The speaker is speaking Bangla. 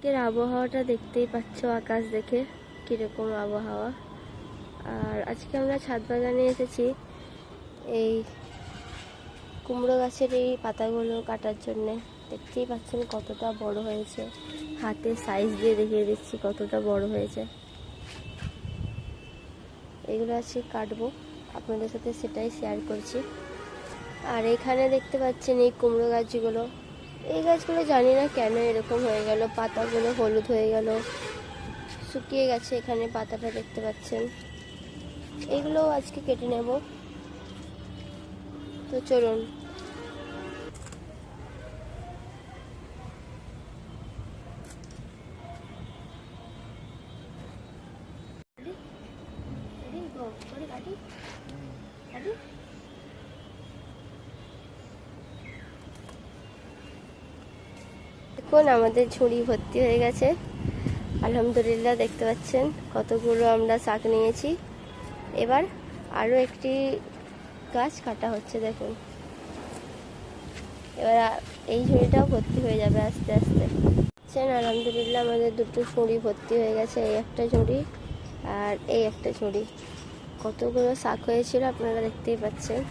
আজকের আবহাওয়াটা দেখতেই পাচ্ছ, আকাশ দেখে কিরকম আবহাওয়া। আর আজকে আমরা ছাদ বাগানে এসেছি এই কুমড়ো গাছের এই পাতাগুলো কাটার জন্য। দেখতেই পাচ্ছেন কতটা বড় হয়েছে, হাতে সাইজ দিয়ে দেখিয়ে দিচ্ছি কতটা বড় হয়েছে। এগুলো আজকে কাটবো, আপনাদের সাথে সেটাই শেয়ার করছি। আর এখানে দেখতে পাচ্ছেন এই কুমড়ো গাছগুলো, এই গাছগুলো জানি না কেন এরকম হয়ে গেল, পাতাগুলো হলুদ হয়ে গেল, শুকিয়ে গেছে। এখানে পাতাটা দেখতে পাচ্ছেন, এগুলো আজকে কেটে নেব। তো চলুন। দেখুন আমাদের ঝুড়ি ভর্তি হয়ে গেছে, আলহামদুলিল্লাহ। দেখতে পাচ্ছেন কতগুলো আমরা শাক নিয়েছি। এবার আরও একটি গাছ কাটা হচ্ছে, দেখুন। এবার এই ঝুড়িটাও ভর্তি হয়ে যাবে আস্তে আস্তে। আলহামদুলিল্লাহ আমাদের দুটো ঝুড়ি ভর্তি হয়ে গেছে, এই একটা ঝুড়ি আর এই একটা ঝুড়ি। কতগুলো শাক হয়েছিল আপনারা দেখতেই পাচ্ছেন।